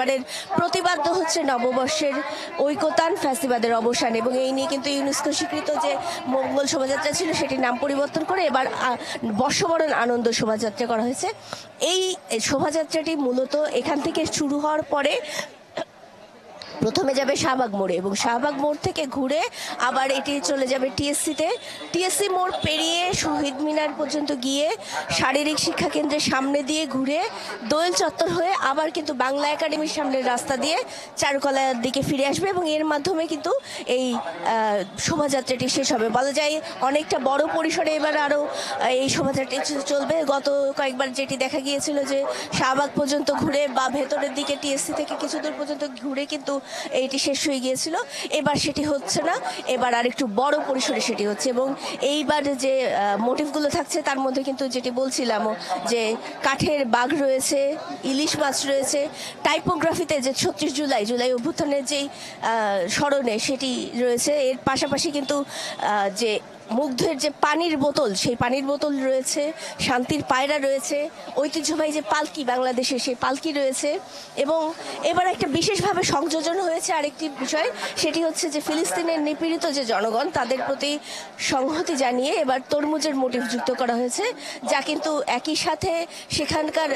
এবারের প্রতিবাদ্য হচ্ছে নববর্ষের ঐকতান ফ্যাসিবাদের অবসান, এবং এই নিয়ে কিন্তু ইউনেস্কো স্বীকৃত যে মঙ্গল শোভাযাত্রা ছিল সেটির নাম পরিবর্তন করে এবার বর্ষবরণ আনন্দ শোভাযাত্রা করা হয়েছে। এই শোভাযাত্রাটি মূলত এখান থেকে শুরু হওয়ার পরে প্রথমে যাবে শাহবাগ মোড়ে, এবং শাহবাগ মোড় থেকে ঘুরে আবার এটি চলে যাবে টিএসসিতে। টিএসসি মোড় পেরিয়ে শহীদ মিনার পর্যন্ত গিয়ে শারীরিক শিক্ষা কেন্দ্রের সামনে দিয়ে ঘুরে দোয়েল চত্বর হয়ে আবার কিন্তু বাংলা একাডেমির সামনের রাস্তা দিয়ে চারুকলার দিকে ফিরে আসবে, এবং এর মাধ্যমে কিন্তু এই শোভাযাত্রাটি শেষ হবে। বলা যায় অনেকটা বড় পরিসরে এবার আরও এই শোভাযাত্রাটি চলবে। গত কয়েকবার যেটি দেখা গিয়েছিল যে শাহবাগ পর্যন্ত ঘুরে বা ভেতরের দিকে টিএসসি থেকে কিছু দূর পর্যন্ত ঘুরে কিন্তু এইটি শেষ হয়ে গিয়েছিল, এবার সেটি হচ্ছে না, এবার আর একটু বড় পরিসরে সেটি হচ্ছে। এবং এইবার যে মোটিভগুলো থাকছে তার মধ্যে কিন্তু যেটি বলছিলাম যে কাঠের বাঘ রয়েছে, ইলিশ মাছ রয়েছে, টাইপোগ্রাফিতে যে 36 জুলাই অভ্যুত্থানের যেই স্মরণে সেটি রয়েছে। এর পাশাপাশি কিন্তু যে মুগ্ধের যে পানির বোতল, সেই পানির বোতল রয়েছে, শান্তির পায়রা রয়েছে, ঐতিহ্যবাহী যে পালকি বাংলাদেশের সেই পালকি রয়েছে। এবং এবার একটা বিশেষভাবে সংযোজন হয়েছে আরেকটি বিষয়, সেটি হচ্ছে যে ফিলিস্তিনের নিপীড়িত যে জনগণ তাদের প্রতি সংহতি জানিয়ে এবার তরমুজের মোটিভ যুক্ত করা হয়েছে, যা কিন্তু একই সাথে সেখানকার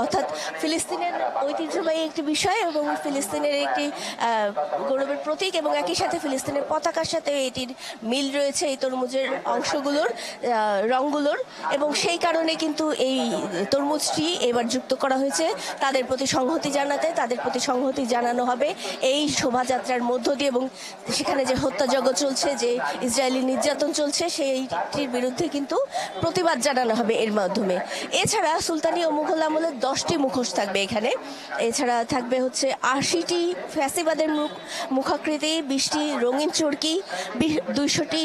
অর্থাৎ ফিলিস্তিনের ঐতিহ্যবাহী একটি বিষয় এবং ফিলিস্তিনের একটি গৌরবের প্রতীক, এবং একই সাথে ফিলিস্তিনের পতাকার সাথে এটির মিল রয়েছে এই তরমুজের অংশগুলোর রঙগুলোর, এবং সেই কারণে কিন্তু এই তরমুজটি এবার যুক্ত করা হয়েছে তাদের প্রতি সংহতি জানাতে। তাদের প্রতি সংহতি জানানো হবে এই শোভাযাত্রার মধ্য দিয়ে, এবং সেখানে যে হত্যাযজ্ঞ চলছে, যে ইসরায়েলি নির্যাতন চলছে, সেইটির বিরুদ্ধে কিন্তু প্রতিবাদ জানানো হবে এর মাধ্যমে। এছাড়া সুলতানি ও মুঘল আমলের 10টি মুখোশ থাকবে এখানে। এছাড়া থাকবে হচ্ছে 80টি ফ্যাসিবাদের মুখাকৃতি, 20টি রঙিন চরকি, 200টি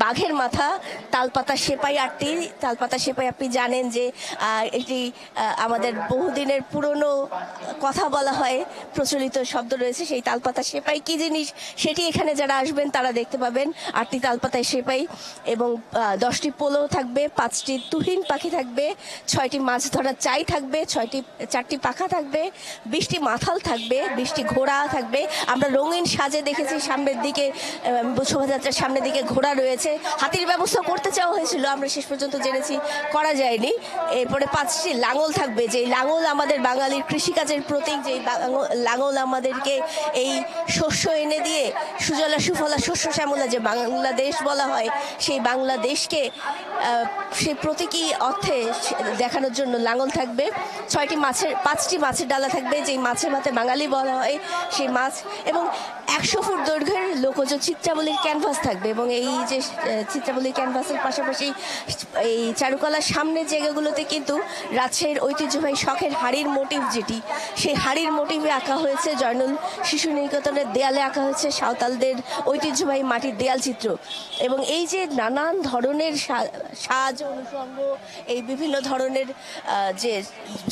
বাঘের মাথা, তালপাতা সেপাই 8টি। তালপাতা সেপাই আপনি জানেন যে এটি আমাদের বহুদিনের পুরনো কথা বলা হয়, প্রচলিত শব্দ রয়েছে। সেই তালপাতা সেপাই কি জিনিস সেটি এখানে যারা আসবেন তারা দেখতে পাবেন। 8টি তালপাতায় সেপাই, এবং 10টি পোলো থাকবে, 5টি তুহিন পাখি থাকবে, 6টি মাছ ধরার চাই থাকবে, 4টি পাখা থাকবে, 20টি মাথাল থাকবে, 20টি ঘোড়া থাকবে। আমরা রঙিন সাজে দেখেছি সামনের দিকে, শোভাযাত্রার সামনের দিকে ঘোড়া রয়েছে। হাতির ব্যবস্থা করতে চাওয়া হয়েছিল, আমরা শেষ পর্যন্ত জেনেছি করা যায়নি। এরপরে 5টি লাঙল থাকবে, যে লাঙল আমাদের বাঙালির কৃষিকাজের প্রতীক, যে লাঙল আমাদেরকে এই শস্য এনে দিয়ে সুজলা সুফলা শস্য শ্যামলা যে বাংলাদেশ বলা হয়, সেই বাংলাদেশকে সেই প্রতীকী অর্থে দেখানোর জন্য লাঙল থাকবে। 5টি মাছের ডালা থাকবে, যেই মাছে ভাতে বাঙালি বলা হয় সেই মাছ, এবং 100 ফুট দৈর্ঘ্যের লোকজ চিত্রাবলীর ক্যানভাস থাকবে। এবং এই যে চিত্রাবলীর ক্যানভাসের পাশাপাশি এই চারুকলার সামনের জায়গাগুলোতে কিন্তু রাজশাহীর ঐতিহ্যবাহী শখের হাড়ির মোটিভ, যেটি সেই হাড়ির মোটিভে আঁকা হয়েছে। জয়নুল শিশু নিকেতনের দেয়ালে আঁকা হয়েছে সাঁওতালদের ঐতিহ্যবাহী মাটির দেয়াল চিত্র। এবং এই যে নানান ধরনের সাজ অনুষঙ্গ, এই বিভিন্ন ধরনের যে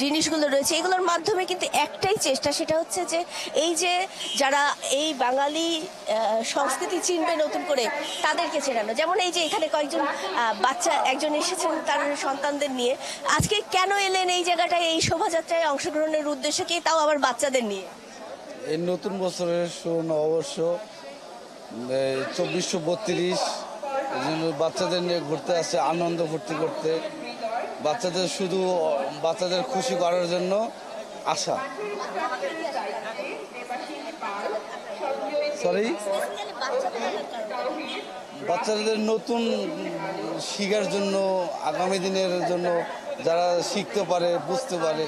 জিনিসগুলো রয়েছে, এগুলোর মাধ্যমে কিন্তু একটাই চেষ্টা, সেটা হচ্ছে যে এই যে যারা এই বাঙালি সংস্কৃতি চিনবে নতুন করে তাদেরকে চেনানো। যেমন এই যে এখানে কয়েকজন বাচ্চা একজন এসেছেন তার সন্তানদের নিয়ে, আজকে কেন এলেন এই জায়গাটায় এই শোভাযাত্রায় অংশগ্রহণের উদ্দেশ্য কি, তাও আবার বাচ্চাদের নিয়ে? এই নতুন বছরের নববর্ষ 2432, এই জন্য বাচ্চাদের নিয়ে ঘুরতে আসছে, আনন্দ ফুর্তি করতে, বাচ্চাদের খুশি করার জন্য আসা। বাচ্চাদের নতুন শিখার জন্য, আগামী দিনের জন্য, যারা শিখতে পারে, বুঝতে পারে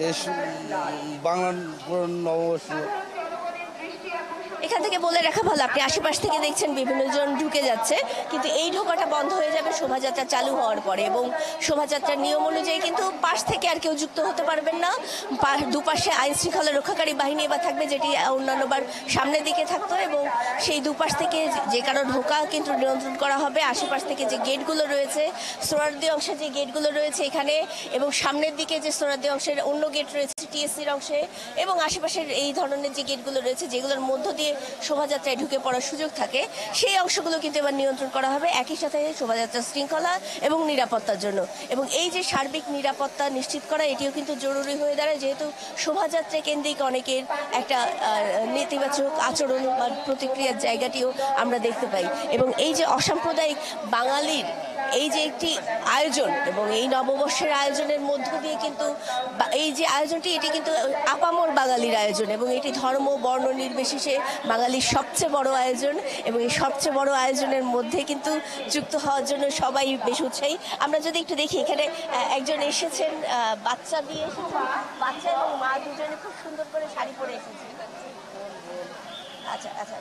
এই বাংলা নববর্ষ। এখান থেকে বলে রাখা ভালো, আপনি আশেপাশ থেকে দেখছেন বিভিন্ন জন ঢুকে যাচ্ছে, কিন্তু এই ঢোকাটা বন্ধ হয়ে যাবে শোভাযাত্রা চালু হওয়ার পরে। এবং শোভাযাত্রার নিয়ম অনুযায়ী কিন্তু পাশ থেকে আর কেউ যুক্ত হতে পারবেন না। দুপাশে আইন শৃঙ্খলা রক্ষাকারী বাহিনী এবার থাকবে, যেটি অন্যান্যবার সামনের দিকে থাকতো, এবং সেই দুপাশ থেকে যে কারো ঢোকা কিন্তু নিয়ন্ত্রণ করা হবে। আশেপাশ থেকে যে গেটগুলো রয়েছে, সোহরাওয়ার্দী অংশে যে গেটগুলো রয়েছে এখানে, এবং সামনের দিকে যে সোহরাওয়ার্দী অংশের অন্য গেট রয়েছে টিএসসির অংশে, এবং আশেপাশের এই ধরনের যে গেটগুলো রয়েছে, যেগুলোর মধ্য দিয়ে শোভাযাত্রায় ঢুকে পড়ার সুযোগ থাকে, সেই অংশগুলো কিন্তু এবার নিয়ন্ত্রণ করা হবে, একই সাথে শোভাযাত্রার শৃঙ্খলা এবং নিরাপত্তার জন্য। এবং এই যে সার্বিক নিরাপত্তা নিশ্চিত করা, এটিও কিন্তু জরুরি হয়ে দাঁড়ায়, যেহেতু শোভাযাত্রা কেন্দ্রিক অনেকের একটা নেতিবাচক আচরণ বা প্রতিক্রিয়ার জায়গাটিও আমরা দেখতে পাই। এবং এই যে অসাম্প্রদায়িক বাঙালির এই যে একটি আয়োজন, এবং এই নববর্ষের আয়োজনের মধ্য দিয়ে কিন্তু এই যে আয়োজনটি, এটি কিন্তু আপামর বাঙালির আয়োজন, এবং এটি ধর্ম বর্ণ নির্বিশেষে বাঙালির সবচেয়ে বড় আয়োজন। এবং এই সবচেয়ে বড় আয়োজনের মধ্যে কিন্তু যুক্ত হওয়ার জন্য সবাই বেশ উৎসাহী। আমরা যদি একটু দেখি, এখানে একজন এসেছেন বাচ্চা দিয়ে এসেছেন, বাচ্চা এবং মা দুজনে খুব সুন্দর করে শাড়ি পরে এসেছেন। আচ্ছা আচ্ছা,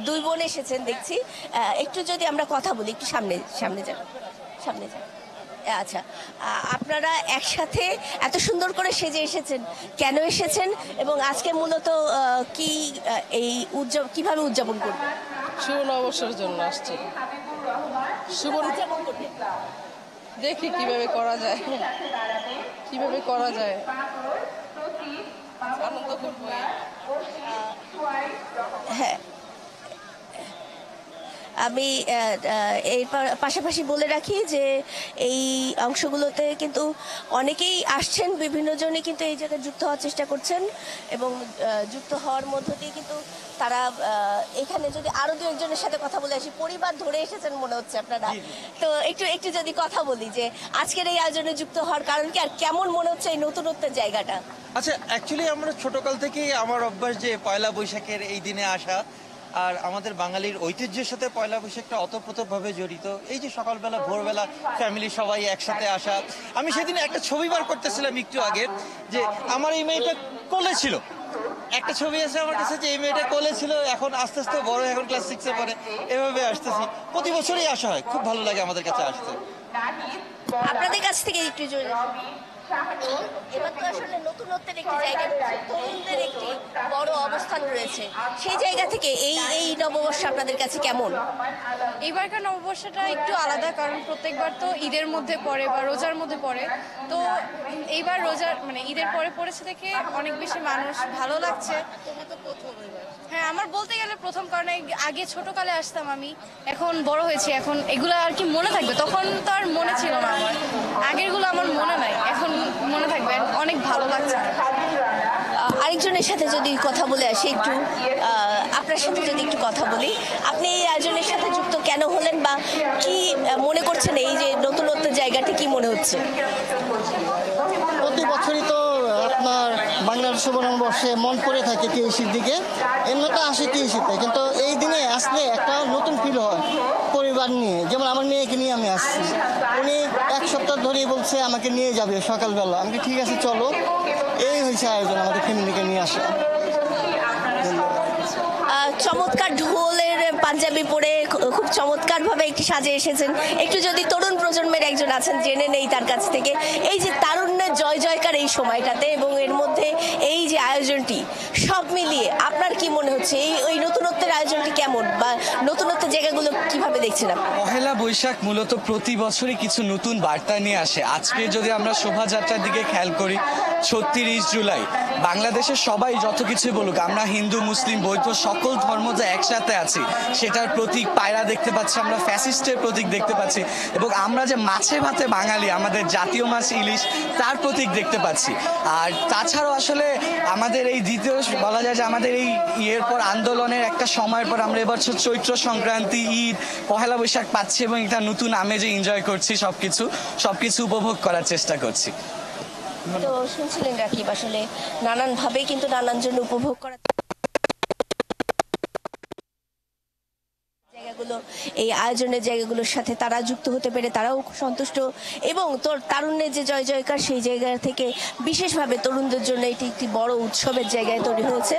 দুই বোন এসেছেন দেখছি। একটু যদি আমরা কথা বলি, একটু সামনে সামনে যান, সামনে যান। আচ্ছা, আপনারা একসাথে এত সুন্দর করে সেজে এসেছেন, কেন এসেছেন এবং আজকে মূলত কি এই কিভাবে উদযাপন করবেন? শুভ নববর্ষের জন্য আসছি। শুভ উদযাপন করবেন, দেখি কিভাবে করা যায়, কিভাবে করা যায়, আনন্দ করবো। হ্যাঁ, আমি এর পাশাপাশি বলে রাখি যে এই অংশগুলোতে কিন্তু অনেকেই আসছেন, বিভিন্ন জনে কিন্তু এই জায়গায় যুক্ত হওয়ার চেষ্টা করছেন, এবং যুক্ত হওয়ার মধ্য দিয়ে কিন্তু তারা এখানে যদি আরো দু একজনের সাথে কথা বলে আসি, পরিবার ধরে এসেছেন মনে হচ্ছে আপনারা, তো একটু একটু যদি কথা বলি যে আজকের এই আয়োজনে যুক্ত হওয়ার কারণ কি, আর কেমন মনে হচ্ছে এই নতুনত্বের জায়গাটা? আচ্ছা, অ্যাকচুয়ালি আমরা ছোটকাল থেকেই আমার অভ্যাস যে পয়লা বৈশাখের এই দিনে আসা, আর আমাদের বাঙালির ঐতিহ্যের সাথে পয়লা বৈশাখটা অতপ্রতভাবে জড়িত। এই যে সকালবেলা ভোরবেলা ফ্যামিলি সবাই একসাথে আসা। আমি সেদিন একটা ছবি বার করতেছিলাম একটু আগে, যে আমার এই মেয়েটা কোলে ছিল, একটা ছবি আছে আমার কাছে যে এই মেয়েটা কোলে ছিল, এখন আস্তে আস্তে বড়, এখন ক্লাস 6-এ পড়ে। এভাবে আসতেছি, প্রতি বছরই আসা হয়, খুব ভালো লাগে আমাদের কাছে আসতে। আপনাদের কাছ থেকে একটু জোরে, এবার তো আসলে নতুনত্বের একটি জায়গা, তরুণদের একটি বড় অবস্থান রয়েছে, সেই জায়গা থেকে এই নববর্ষ আপনাদের কাছে কেমন? এবারকার নববর্ষটা একটু আলাদা, কারণ প্রত্যেকবার তো ঈদের মধ্যে পড়ে বা রোজার মধ্যে পড়ে, তো এইবার রোজার মানে ঈদের পরে পড়েছে দেখে অনেক বেশি মানুষ, ভালো লাগছে। হ্যাঁ, আমার বলতে গেলে প্রথম, কারণ আগে ছোটকালে আসতাম আমি, এখন বড় হয়েছি, এখন এগুলো আর কি মনে থাকবে, তখন তো আর মনে ছিল না আমার, আগেরগুলো আমার মনে নাই, এখন মনে থাকবে, অনেক ভালো লাগছে। আরেকজনের সাথে যদি কথা বলে আসি, একটু আপনার সাথে যদি একটু কথা বলি, আপনি এই আয়োজনের সাথে যুক্ত কেন হলেন, বা কি মনে করছেন, এই যে নতুনত্বের জায়গাটি কি মনে হচ্ছে? প্রতি বছরই তো আপনার বাংলার শুভ নববর্ষে মন পড়ে থাকে টিএসির দিকে, এমনিতে আসে টিএসিতে, কিন্তু এই দিনে আসলে একটা নতুন ফিল হয় পরিবার নিয়ে। যেমন আমার মেয়েকে নিয়ে আমি আসছি, উনি এক সপ্তাহ ধরেই বলছে আমাকে নিয়ে যাবে সকালবেলা, আমি ঠিক আছে চলো। এই হয়েছে আয়োজন, আমাদের ফ্যামিলিকে নিয়ে আসা। চমৎকার ঢোলের পাঞ্জাবি পরে খুব চমৎকার ভাবে একটি সাজে এসেছেন। একটু যদি তরুণ প্রজন্মের একজন আছেন, জেনে নেই তার কাছ থেকে, এই যে তারুণ্যের জয় জয়কার এই সময়টাতে, এবং এর মধ্যে এই যে আয়োজনটি, সব মিলিয়ে আপনার কি মনে হচ্ছে, এই নতুনত্বের আয়োজনটি কেমন, বা নতুনত্বের জায়গাগুলো কিভাবে দেখছেন আপনি? পহেলা বৈশাখ মূলত প্রতি বছরই কিছু নতুন বার্তা নিয়ে আসে। আজকে যদি আমরা শোভাযাত্রার দিকে খেয়াল করি, ৩৬ জুলাই বাংলাদেশের সবাই যত কিছু বলুক, আমরা হিন্দু মুসলিম বৌদ্ধ সকল ধর্ম যে একসাথে আছি সেটার প্রতীক পায়রা দেখতে পাচ্ছি, আমরা ফ্যাসিস্টের প্রতীক দেখতে পাচ্ছি, এবং আমরা যে মাছে ভাতে বাঙালি, আমাদের জাতীয় মাছ ইলিশ, তার প্রতীক দেখতে পাচ্ছি। আর তাছাড়াও আসলে আমাদের এই দ্বিতীয় বলা যায় যে আমাদের এই ইয়ের পর আন্দোলনের একটা সময়ের পর আমরা এবছর চৈত্র সংক্রান্তি, ঈদ, পহেলা বৈশাখ পাচ্ছি, এবং একটা নতুন আমেজে এনজয় করছি, সবকিছু উপভোগ করার চেষ্টা করছি। তো শুনছিলেন রাকিব, আসলে নানানভাবে কিন্তু নানান জন্য উপভোগ করা জায়গাগুলো, এই আয়োজনের জায়গাগুলোর সাথে তারা যুক্ত হতে পেরে তারাও সন্তুষ্ট, এবং তারুণ্যের যে জয় জয়কার, সেই জায়গা থেকে বিশেষভাবে তরুণদের জন্য এটি একটি বড় উৎসবের জায়গায় তৈরি হয়েছে।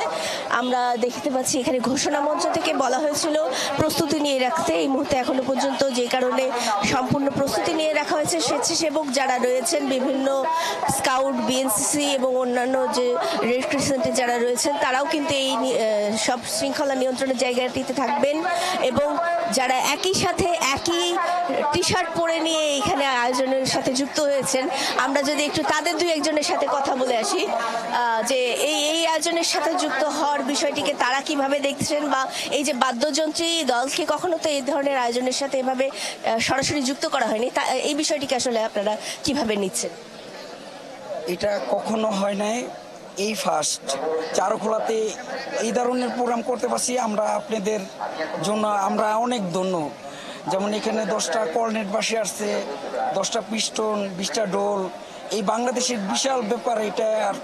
আমরা দেখতে পাচ্ছি এখানে ঘোষণা মঞ্চ থেকে বলা হয়েছিল প্রস্তুতি নিয়ে রাখতে, এই মুহূর্তে এখনো পর্যন্ত যে কারণে সম্পূর্ণ প্রস্তুতি নিয়ে রাখা হয়েছে। স্বেচ্ছাসেবক যারা রয়েছেন, বিভিন্ন স্কাউট, বিএনসিসি এবং অন্যান্য যে রেড ক্রিসেন্টে যারা রয়েছেন, তারাও কিন্তু এই সব শৃঙ্খলা নিয়ন্ত্রণের জায়গাটিতে থাকবেন, এবং যারা একই সাথে একই টি শার্ট পরে নিয়ে এখানে আয়োজনের সাথে যুক্ত হয়েছেন, আমরা যদি একটু তাদের দুই একজনের সাথে কথা বলে আসি যে এই আয়োজনের সাথে যুক্ত হওয়ার বিষয়টিকে তারা কিভাবে দেখছেন, বা এই যে বাদ্যযন্ত্রী দলকে কখনো তো এই ধরনের আয়োজনের সাথে এভাবে সরাসরি যুক্ত করা হয়নি, এই বিষয়টিকে আসলে আপনারা কিভাবে নিচ্ছেন? এটা কখনো হয় নাই, এই ফার্স্ট চারুকলাতে এই ধরনের প্রোগ্রাম করতে পারছি আমরা। আপনাদের জন্য আমরা অনেক ধন্য। যেমন এখানে 10টা কর্নেটবাসী আসছে, 10টা পিস্টন, 20টা ডোল। এই বাংলাদেশের বিশাল ব্যাপার এটা। আর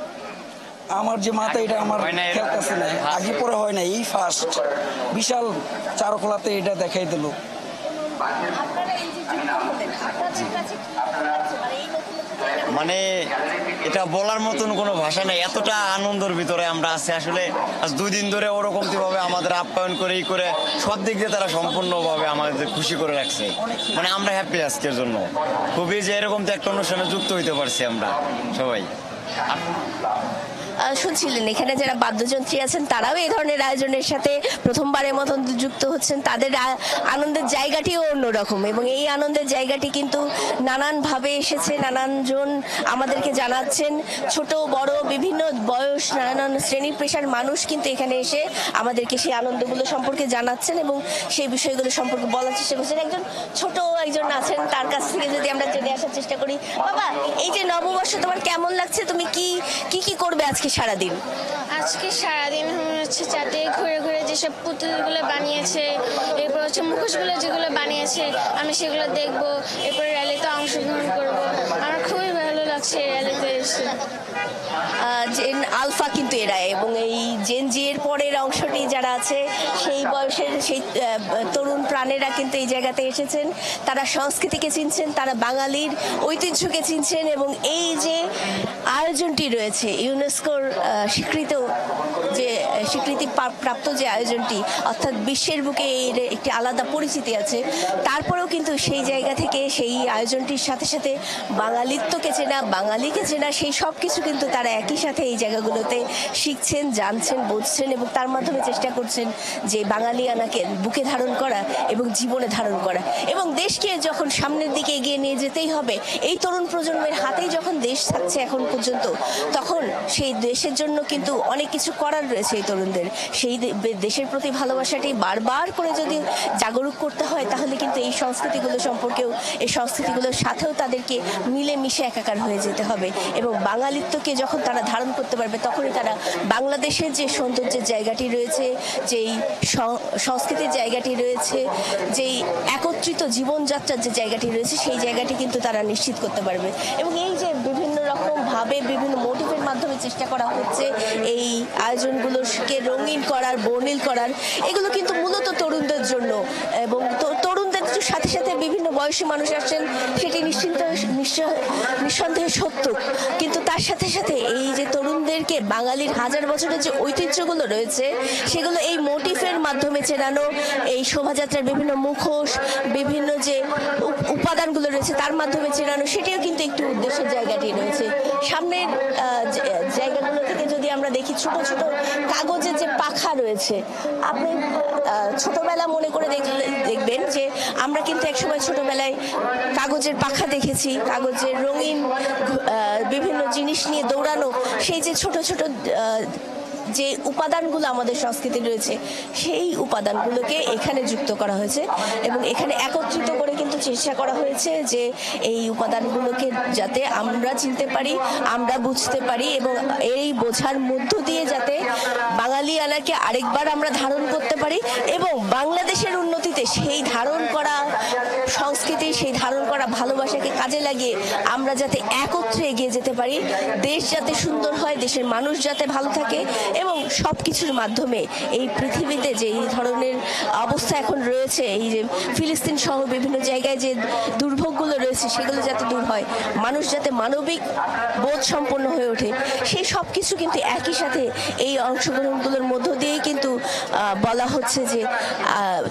আমার যে মাথা, এটা আমার খেলতেছে না, আগে পরে হয় না, এই ফার্স্ট বিশাল চারুকলাতে এটা দেখাই দিল। মানে এটা বলার মতন কোনো ভাষা নেই, এতটা আনন্দের ভিতরে আমরা আছি। আসলে আজ 2 দিন ধরে ওরকমভাবে আমাদের আপ্যায়ন করে সব দিক দিয়ে তারা সম্পূর্ণভাবে আমাদের খুশি করে রাখছে। মানে আমরা হ্যাপি আজকের জন্য খুবই, যে এরকম তো একটা অনুষ্ঠানে যুক্ত হইতে পারছি আমরা সবাই। শুনছিলেন এখানে যারা বাদ্যযন্ত্রী আছেন তারাও এই ধরনের আয়োজনের সাথে প্রথমবারের মতন যুক্ত হচ্ছেন। তাদের আনন্দের জায়গাটিও অন্যরকম, এবং এই আনন্দের জায়গাটি কিন্তু নানানভাবে এসেছে, নানানজন আমাদেরকে জানাচ্ছেন। ছোট বড় বিভিন্ন বয়স, নানান শ্রেণীর পেশার মানুষ কিন্তু এখানে এসে আমাদেরকে সেই আনন্দগুলো সম্পর্কে জানাচ্ছেন এবং সেই বিষয়গুলো সম্পর্কে বলার চেষ্টা করছেন। একজন আছেন, তার কাছ থেকে যদি আমরা জেনে আসার চেষ্টা করি। বাবা, এই যে নববর্ষ তোমার কেমন লাগছে? তুমি কি করবে আজকে সারাদিন? আজকে সারাদিন হচ্ছে চাটে ঘুরে ঘুরে যেসব পুতুলগুলো বানিয়েছে, এরপর হচ্ছে মুখোশগুলো যেগুলো বানিয়েছে আমি সেগুলো দেখবো, এরপর র্যালিতে অংশগ্রহণ করবো। আমার খুবই ভালো লাগছে র্যালিতে এসে। জেন আলফা কিন্তু এরা, এবং এই জেন জি এর পরের অংশটি যারা আছে সেই বয়সের সেই তরুণ প্রাণেরা কিন্তু এই জায়গাতে এসেছেন। তারা সংস্কৃতিকে চিনছেন, তারা বাঙালির ঐতিহ্যকে চিনছেন, এবং এই যে আয়োজনটি রয়েছে ইউনেস্কোর স্বীকৃতি প্রাপ্ত যে আয়োজনটি, অর্থাৎ বিশ্বের বুকে এর একটি আলাদা পরিচিতি আছে, তারপরেও কিন্তু সেই জায়গা থেকে সেই আয়োজনটির সাথে সাথে বাঙালিত্বকে চেনা, বাঙালিকে চেনা, সেই সব কিছু কিন্তু তারা একই সাথে এই জায়গাগুলোতে শিখছেন, জানছেন, বুঝছেন, এবং তার মাধ্যমে চেষ্টা করছেন যে বাঙালিয়ানাকে বুকে ধারণ করা এবং জীবনে ধারণ করা। এবং দেশকে যখন সামনের দিকে এগিয়ে নিয়ে যেতেই হবে, এই তরুণ প্রজন্মের হাতেই যখন দেশ থাকছে এখন পর্যন্ত, তখন সেই দেশের জন্য কিন্তু অনেক কিছু করার রয়েছে এই তরুণদের। সেই দেশের প্রতি ভালোবাসাটি বারবার করে যদি জাগরুক করতে হয়, তাহলে কিন্তু এই সংস্কৃতিগুলো সম্পর্কেও, এই সংস্কৃতিগুলোর সাথেও তাদেরকে মিলেমিশে একাকার হয়ে যেতে হবে। এবং বাঙালিত্বকে যখন তারা ধারণ করতে পারবে, তখনই তারা বাংলাদেশের যে সৌন্দর্যের জায়গাটি রয়েছে, যেই সংস্কৃতির জায়গাটি রয়েছে, যেই একত্রিত জীবনযাত্রার যে জায়গাটি রয়েছে, সেই জায়গাটি কিন্তু তারা নিশ্চিত করতে পারবে। এবং এই যে বিভিন্ন রকমভাবে বিভিন্ন মোটিভের মাধ্যমে চেষ্টা করা হচ্ছে এই আয়োজনগুলোকে রঙিন করার, বর্ণিল করার, এগুলো কিন্তু মূলত তরুণদের জন্য। এবং তরুণদের সাথে সাথে বিভিন্ন বয়সী মানুষ আসছেন, সেটি নিঃসন্দেহে সত্য, কিন্তু তার সাথে সাথে এই যে তরুণদেরকে বাঙালির হাজার বছরের যে ঐতিহ্যগুলো রয়েছে, সেগুলো এই মোটিভের মাধ্যমে চেনানো, এই শোভাযাত্রার বিভিন্ন মুখোশ, বিভিন্ন যে উপাদানগুলো রয়েছে তার মাধ্যমে চেনানো, সেটিও কিন্তু একটু উদ্দেশ্যের জায়গাটি রয়েছে। সামনের জায়গাগুলো থেকে যদি আমরা দেখি, ছোট ছোট কাগজের যে পাখা রয়েছে, আপনি ছোটবেলা মনে করে দেখবেন যে আমরা কিন্তু একসময় ছোটবেলায় কাগজের পাখা দেখেছি, কাগজের রঙিন বিভিন্ন জিনিস নিয়ে দৌড়ানো, সেই যে ছোট ছোট যে উপাদানগুলো আমাদের সংস্কৃতি রয়েছে, সেই উপাদানগুলোকে এখানে যুক্ত করা হয়েছে এবং এখানে একত্রিত করে কিন্তু চেষ্টা করা হয়েছে যে এই উপাদানগুলোকে যাতে আমরা চিনতে পারি, আমরা বুঝতে পারি, এবং এই বোঝার মধ্য দিয়ে যাতে বাঙালিয়ানাকে আরেকবার আমরা ধারণ করতে পারি, এবং বাংলাদেশের উন্নতিতে সেই ধারণ করা সংস্কৃতি, সেই ধারণ করা ভালোবাসাকে কাজে লাগিয়ে আমরা যাতে একত্রে এগিয়ে যেতে পারি, দেশ যাতে সুন্দর হয়, দেশের মানুষ যাতে ভালো থাকে, এবং সব কিছুর মাধ্যমে এই পৃথিবীতে যে এই ধরনের অবস্থা এখন রয়েছে, এই যে ফিলিস্তিন সহ বিভিন্ন জায়গায় যে দুর্ভোগগুলো রয়েছে, সেগুলো যাতে দূর হয়, মানুষ যাতে মানবিক বোধ সম্পন্ন হয়ে ওঠে, সেই সব কিছু কিন্তু একই সাথে এই অংশগ্রহণগুলোর মধ্য দিয়েই কিন্তু বলা হচ্ছে যে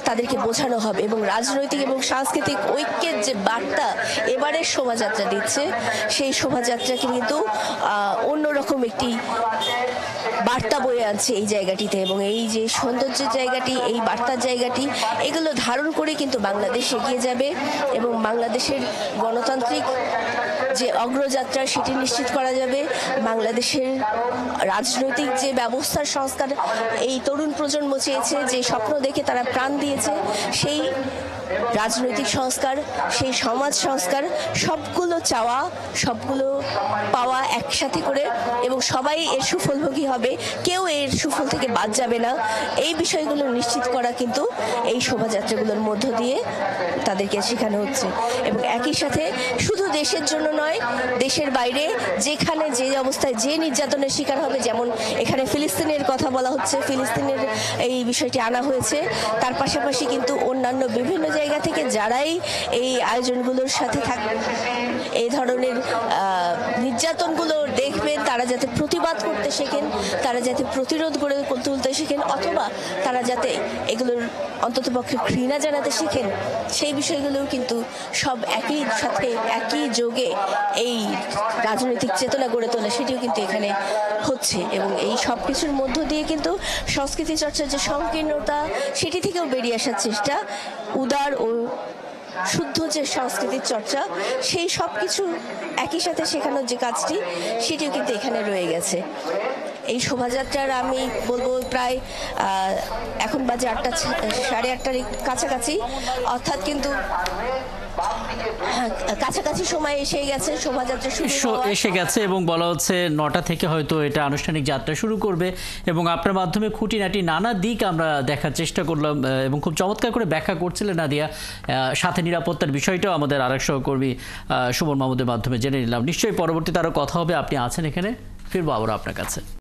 তাদেরকে বোঝানো হবে। এবং রাজনৈতিক এবং সাংস্কৃতিক ঐক্যের যে বার্তা এবারের শোভাযাত্রা দিচ্ছে, সেই শোভাযাত্রাকে কিন্তু অন্যরকম একটি বার্তা বয়ে আনছে এই জায়গাটিতে, এবং এই যে সৌন্দর্যের জায়গাটি, এই বার্তার জায়গাটি, এগুলো ধারণ করে কিন্তু বাংলাদেশ এগিয়ে যাবে এবং বাংলাদেশের গণতান্ত্রিক যে অগ্রযাত্রা সেটি নিশ্চিত করা যাবে। বাংলাদেশের রাজনৈতিক যে ব্যবস্থার সংস্কার এই তরুণ প্রজন্ম চেয়েছে, যে স্বপ্ন দেখে তারা প্রাণ দিয়েছে, সেই রাজনৈতিক সংস্কার, সেই সমাজ সংস্কার, সবগুলো চাওয়া, সবগুলো পাওয়া একসাথে করে, এবং সবাই এর সুফলভোগী হবে, কেউ এর সুফল থেকে বাদ যাবে না, এই বিষয়গুলো নিশ্চিত করা কিন্তু এই শোভাযাত্রাগুলোর মধ্য দিয়ে তাদেরকে শেখানো হচ্ছে। এবং একই সাথে শুধু দেশের জন্য নয়, দেশের বাইরে যেখানে যে অবস্থায় যে নির্যাতনের শিকার হবে, যেমন এখানে ফিলিস্তিনের কথা বলা হচ্ছে, ফিলিস্তিনের এই বিষয়টি আনা হয়েছে, তার পাশাপাশি কিন্তু অন্যান্য বিভিন্ন জায়গা থেকে যারাই এই আয়োজনগুলোর সাথে এই ধরনের নির্যাতনগুলো দেখবেন, তারা যাতে প্রতিবাদ করতে শেখেন, তারা যাতে প্রতিরোধ গড়ে তুলতে শেখেন, অথবা তারা যাতে এগুলোর অন্ততপক্ষে ঘৃণা জানাতে শেখেন, সেই বিষয়গুলোও কিন্তু সব একই সাথে একই যোগে এই রাজনৈতিক চেতনা গড়ে তোলা, সেটিও কিন্তু এখানে হচ্ছে। এবং এই সব কিছুর মধ্য দিয়ে কিন্তু সংস্কৃতি চর্চার যে সংকীর্ণতা, সেটি থেকেও বেরিয়ে আসার চেষ্টা, উদার ও শুদ্ধ যে সংস্কৃতির চর্চা, সেই সব কিছু একই সাথে শেখানোর যে কাজটি, সেটিও কিন্তু এখানে রয়ে গেছে। এই শোভাযাত্রার আমি বলবো প্রায় এখন বাজে 8টা, 8:30 কাছাকাছি, অর্থাৎ কিন্তু কাছাকাছি সময় এসে গেছে শোভাযাত্রা এসে গেছে, এবং বলা হচ্ছে 9টা থেকে হয়তো এটা আনুষ্ঠানিক যাত্রা শুরু করবে, এবং আপনার মাধ্যমে খুঁটিনাটি নানা দিক আমরা দেখার চেষ্টা করলাম, এবং খুব চমৎকার করে ব্যাখ্যা করছিলেন নাদিয়া। সাথে নিরাপত্তার বিষয়টাও আমাদের আরেক সহকর্মী সুমন মাহমুদের মাধ্যমে জেনে নিলাম। নিশ্চয়ই পরবর্তীতে আরও কথা হবে। আপনি আছেন এখানে, ফিরবো আবার আপনার কাছে।